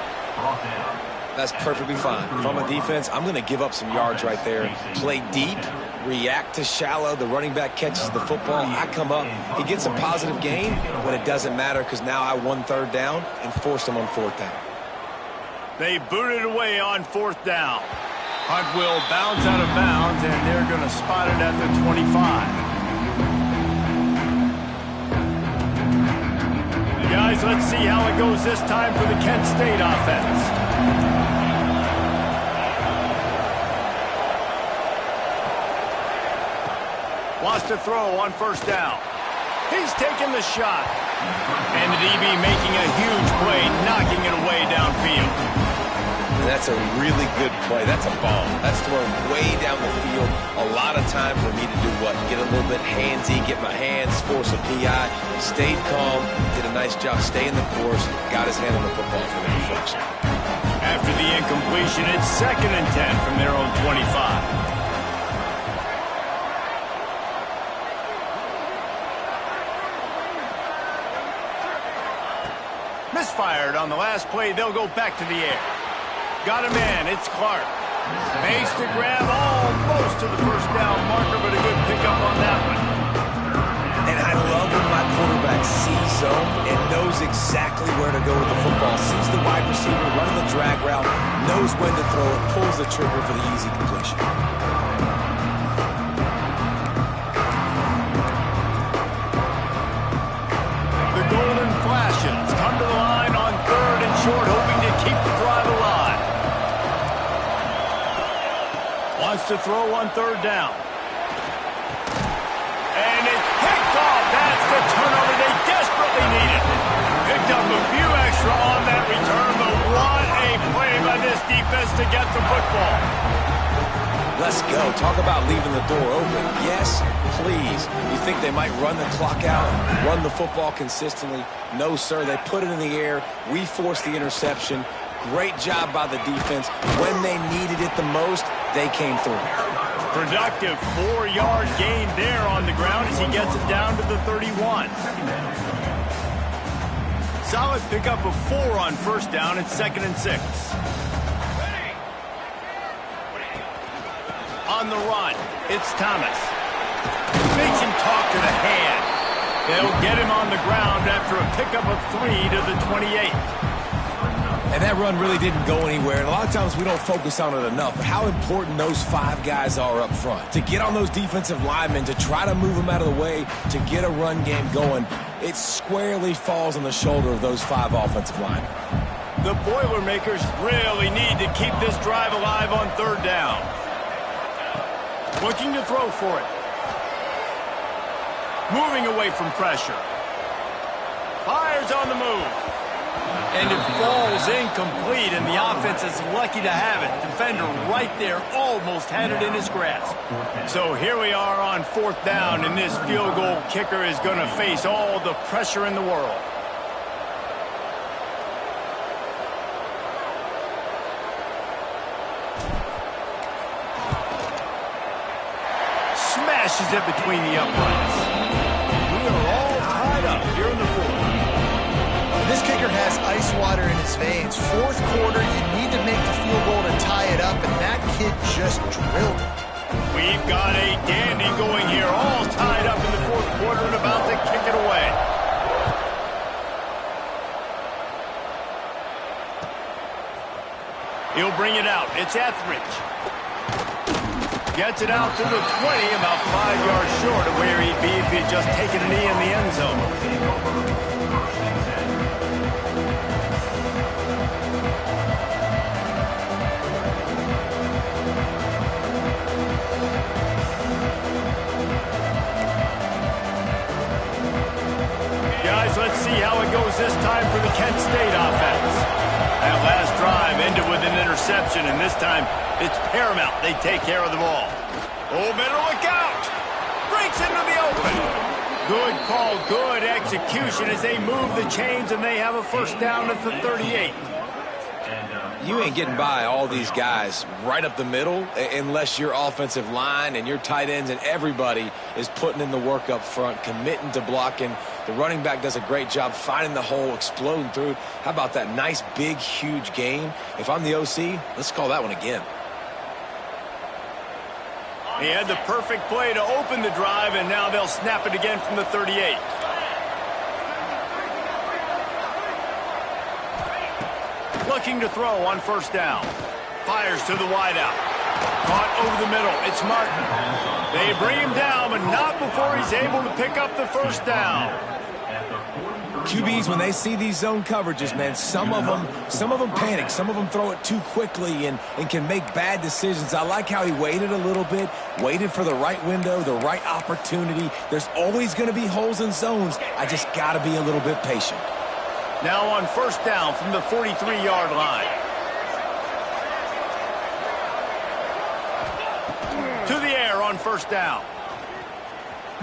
That's perfectly fine. If I'm a defense, I'm going to give up some yards right there. Play deep, react to shallow. The running back catches the football. I come up. He gets a positive gain, but it doesn't matter because now I won 3rd down and forced him on 4th down. They boot it away on 4th down. Hunt will bounce out of bounds, and they're going to spot it at the 25. Guys, let's see how it goes this time for the Kent State offense. Wants to throw on 1st down. He's taking the shot. And the DB making a huge play, knocking it away downfield. That's a really good play. That's a ball. That's thrown way down the field. A lot of time for me to do what? Get a little bit handsy, get my hands, force a PI. Stayed calm, did a nice job staying the course, got his hand on the football for the deflection. After the incompletion, it's 2nd and 10 from their own 25. Misfired on the last play. They'll go back to the air. Got a man. It's Clark. Makes the grab almost to the first down marker, but a good pickup on that one. And I love when my quarterback sees zone and knows exactly where to go with the football. Sees the wide receiver running the drag route, knows when to throw it, pulls the trigger for the easy completion. The golden flashes come to the line on third and short, hoping to keep the drive alive. Wants to throw on third down. And it's picked off. That's the turnover they desperately needed. Picked up a few extra on that return, but what a play by this defense to get the football. Let's go. Talk about leaving the door open. Yes, please. You think they might run the clock out, run the football consistently? No, sir. They put it in the air. We forced the interception. Great job by the defense. When they needed it the most, they came through. Productive 4-yard gain there on the ground as he gets it down to the 31. Solid pickup of 4 on first down at 2nd and 6. On the run, it's Thomas. Makes him talk to the hand. They'll get him on the ground after a pickup of 3 to the 28. And that run really didn't go anywhere. And a lot of times we don't focus on it enough. But how important those 5 guys are up front. To get on those defensive linemen, to try to move them out of the way, to get a run game going, it squarely falls on the shoulder of those 5 offensive linemen. The Boilermakers really need to keep this drive alive on third down. Looking to throw for it. Moving away from pressure. Fires on the move. And it falls incomplete, and the offense is lucky to have it. Defender right there almost had it in his grasp. So here we are on 4th down, and this field goal kicker is going to face all the pressure in the world. Smashes it between the uprights. We are all tied up here in the 4th. This kicker has ice water in his veins. 4th quarter, you need to make the field goal to tie it up, and that kid just drilled it. We've got a dandy going here, all tied up in the 4th quarter and about to kick it away. He'll bring it out. It's Etheridge. Gets it out to the 20, about 5 yards short of where he'd be if he'd just taken a knee in the end zone. Let's see how it goes this time for the Kent State offense. That last drive ended with an interception, and this time it's paramount they take care of the ball. Oh, better look out! Breaks into the open. Good call, good execution as they move the chains, and they have a first down at the 38. You ain't getting by all these guys right up the middle unless your offensive line and your tight ends and everybody is putting in the work up front, committing to blocking. The running back does a great job finding the hole, exploding through. How about that nice, big, huge gain? If I'm the OC, let's call that one again. He had the perfect play to open the drive, and now they'll snap it again from the 38. Looking to throw on first down. Fires to the wideout. Caught over the middle. It's Martin. They bring him down, but not before he's able to pick up the first down. QBs, when they see these zone coverages, man, some of them panic. Some of them throw it too quickly and can make bad decisions. I like how he waited a little bit, waited for the right window, the right opportunity. There's always going to be holes in zones. I just got to be a little bit patient. Now on first down from the 43-yard line. To the air on first down.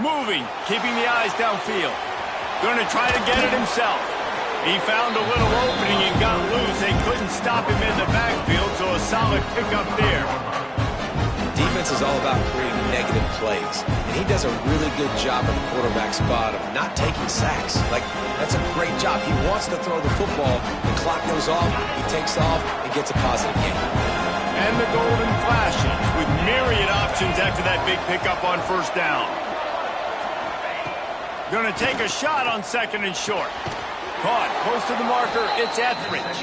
Moving, keeping the eyes downfield. Going to try to get it himself. He found a little opening and got loose. They couldn't stop him in the backfield, so a solid pickup there. Defense is all about creating negative plays, and he does a really good job at the quarterback spot of not taking sacks. Like, that's a great job. He wants to throw the football. The clock goes off. He takes off and gets a positive gain. And the golden flashes with myriad options after that big pickup on first down. Going to take a shot on second and short. Caught close to the marker, it's Etheridge.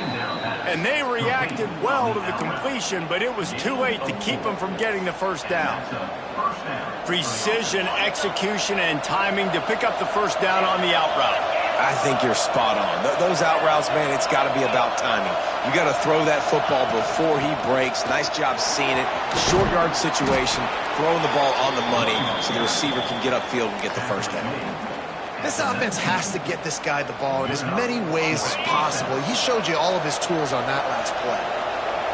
And they reacted well to the completion, but it was too late to keep them from getting the first down. Precision, execution, and timing to pick up the first down on the out route. I think you're spot on. Those out routes, man, it's got to be about timing. You got to throw that football before he breaks. Nice job seeing it. Short yard situation, throwing the ball on the money so the receiver can get upfield and get the first down. This offense has to get this guy the ball in as many ways as possible. He showed you all of his tools on that last play.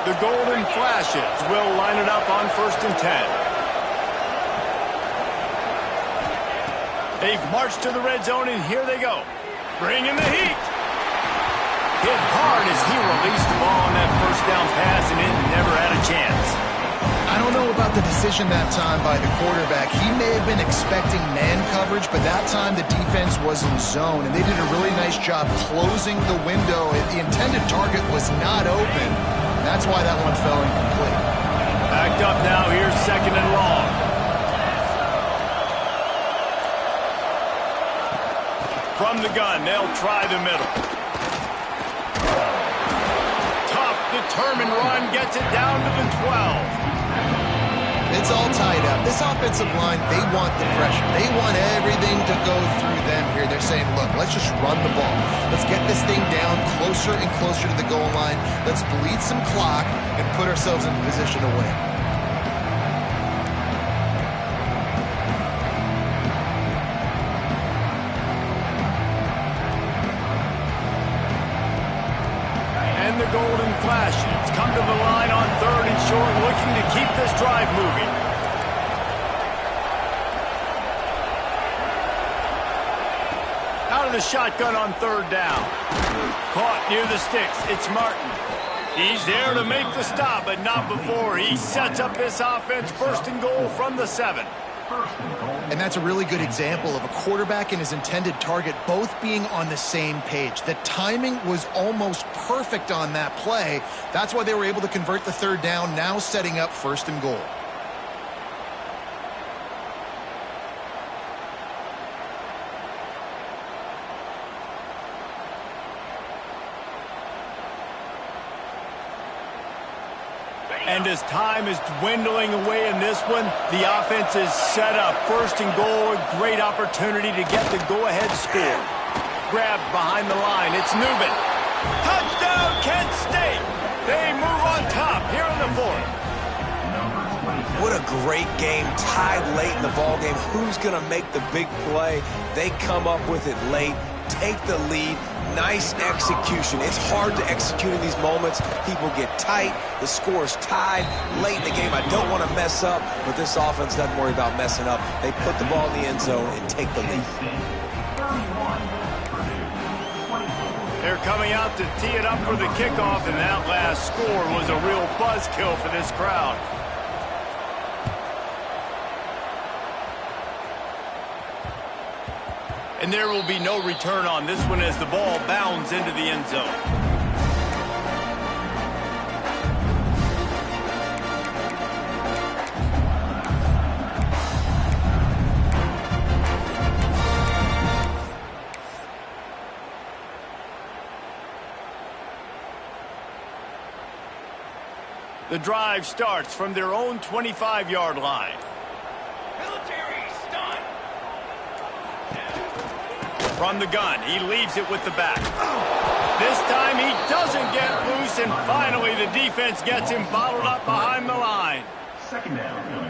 The golden flashes will line it up on 1st and 10. They've marched to the red zone, and here they go. Bringing the heat. Hit hard as he released the ball on that first down pass, and it never had a chance. I don't know about the decision that time by the quarterback. He may have been expecting man coverage, but that time the defense was in zone, and they did a really nice job closing the window. The intended target was not open. That's why that one fell incomplete. Backed up now. Here's 2nd and long. From the gun, they'll try the middle. Tough, determined run gets it down to the 12. It's all tied up. This offensive line, they want the pressure. They want everything to go through them here. They're saying, look, let's just run the ball. Let's get this thing down closer and closer to the goal line. Let's bleed some clock and put ourselves in position to win. And the golden flashes come to the line on 3rd and short, looking to keep this drive moving. Out of the shotgun on 3rd down. Caught near the sticks. It's Martin. He's there to make the stop, but not before he sets up this offense 1st and goal from the 7. And that's a really good example of a quarterback and his intended target both being on the same page. The timing was almost perfect on that play. That's why they were able to convert the 3rd down, now setting up 1st and goal. And as time is dwindling away in this one, the offense is set up. 1st and goal, a great opportunity to get the go-ahead score. Grabbed behind the line, it's Newman. Touchdown, Kent State! They move on top here in the 4th. What a great game, tied late in the ballgame. Who's going to make the big play? They come up with it late, take the lead. Nice execution. It's hard to execute in these moments. People get tight. The score's tied late in the game. I don't want to mess up, but this offense doesn't worry about messing up. They put the ball in the end zone and take the lead. They're coming out to tee it up for the kickoff, and that last score was a real buzzkill for this crowd. And there will be no return on this one as the ball bounds into the end zone. The drive starts from their own 25-yard line. From the gun, he leaves it with the back. This time he doesn't get loose, and finally the defense gets him bottled up behind the line.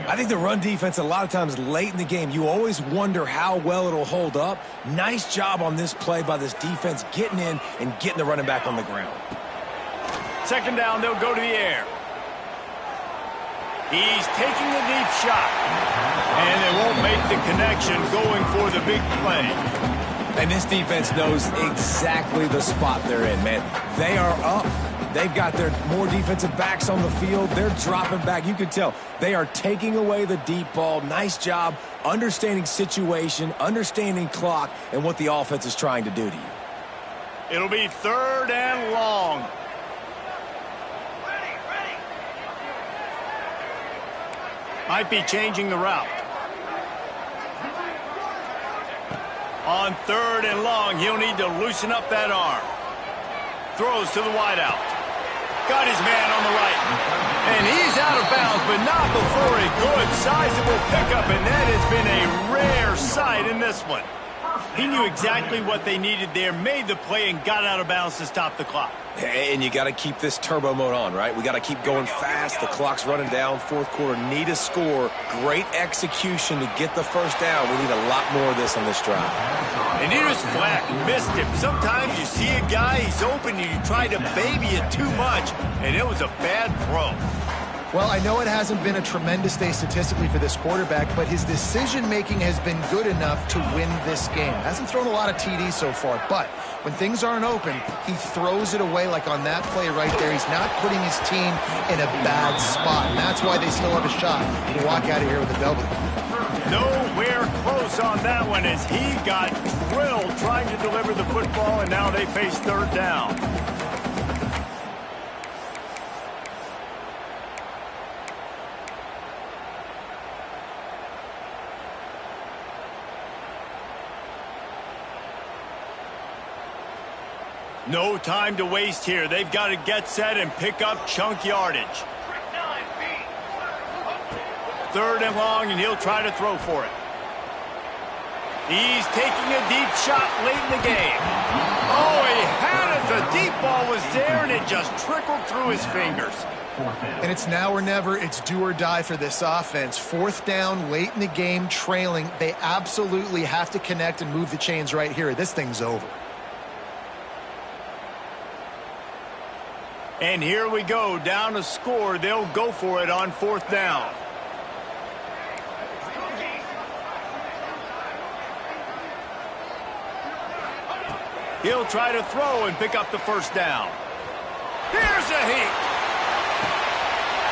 I think the run defense, a lot of times late in the game, you always wonder how well it'll hold up. Nice job on this play by this defense, getting in and getting the running back on the ground. 2nd down, they'll go to the air. He's taking the deep shot. And they won't make the connection going for the big play. And this defense knows exactly the spot they're in, man. They are up. They've got their more defensive backs on the field. They're dropping back. You can tell they are taking away the deep ball. Nice job understanding situation, understanding clock, and what the offense is trying to do to you. It'll be 3rd and long. Might be changing the route. On 3rd and long, he'll need to loosen up that arm. Throws to the wideout. Got his man on the right. And he's out of bounds, but not before a good, sizable pickup, and that has been a rare sight in this one. He knew exactly what they needed there, made the play, and got out of bounds to stop the clock. And you got to keep this turbo mode on, right? We got to keep going fast. The clock's running down. 4th quarter, need a score. Great execution to get the first down. We need a lot more of this on this drive. And he just flat missed him. Sometimes you see a guy, he's open, and you try to baby it too much, and it was a bad throw. Well, I know it hasn't been a tremendous day statistically for this quarterback, but his decision-making has been good enough to win this game. Hasn't thrown a lot of TDs so far, but when things aren't open, he throws it away like on that play right there. He's not putting his team in a bad spot, and that's why they still have a shot to walk out of here with a W. Nowhere close on that one as he got drilled trying to deliver the football, and now they face 3rd down. No time to waste here. They've got to get set and pick up chunk yardage. 3rd and long, and he'll try to throw for it. He's taking a deep shot late in the game. Oh, he had it. The deep ball was there, and it just trickled through his fingers. And it's now or never. It's do or die for this offense. 4th down, late in the game, trailing. They absolutely have to connect and move the chains right here. This thing's over. And here we go, down a score. They'll go for it on 4th down. He'll try to throw and pick up the first down. Here's a heat.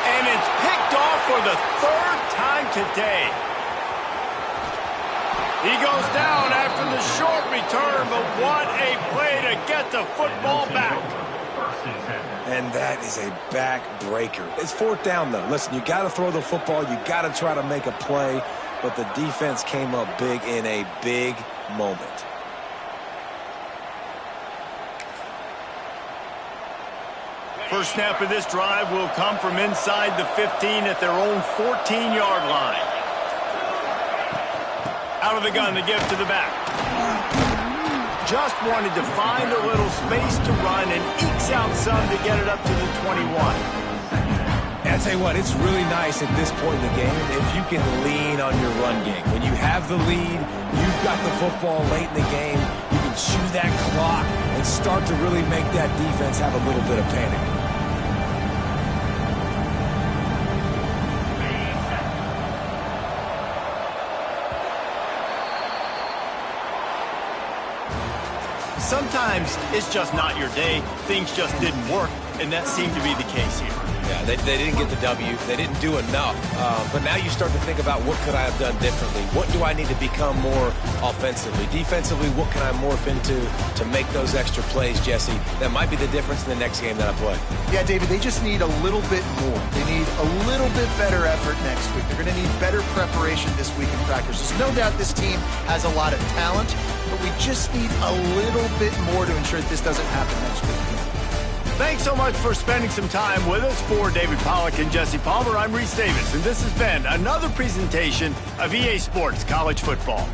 And it's picked off for the 3rd time today. He goes down after the short return, but what a play to get the football back. And that is a back-breaker. It's 4th down, though. Listen, you got to throw the football. You got to try to make a play. But the defense came up big in a big moment. First snap of this drive will come from inside the 15 at their own 14-yard line. Out of the gun to give to the back. Just wanted to find a little space to run and ekes out some to get it up to the 21. And I tell you what, it's really nice at this point in the game if you can lean on your run game. When you have the lead, you've got the football late in the game, you can chew that clock and start to really make that defense have a little bit of panic. Sometimes it's just not your day. Things just didn't work, and that seemed to be the case here. Yeah, they didn't get the W. They didn't do enough. But now you start to think about what could I have done differently? What do I need to become more offensively? Defensively, what can I morph into to make those extra plays, Jesse? That might be the difference in the next game that I play. Yeah, David, they just need a little bit more. They need a little bit better effort next week. They're going to need better preparation this week in practice. There's no doubt this team has a lot of talent, but we just need a little bit more to ensure that this doesn't happen next week. Thanks so much for spending some time with us. For David Pollack and Jesse Palmer, I'm Reese Davis, and this has been another presentation of EA Sports College Football.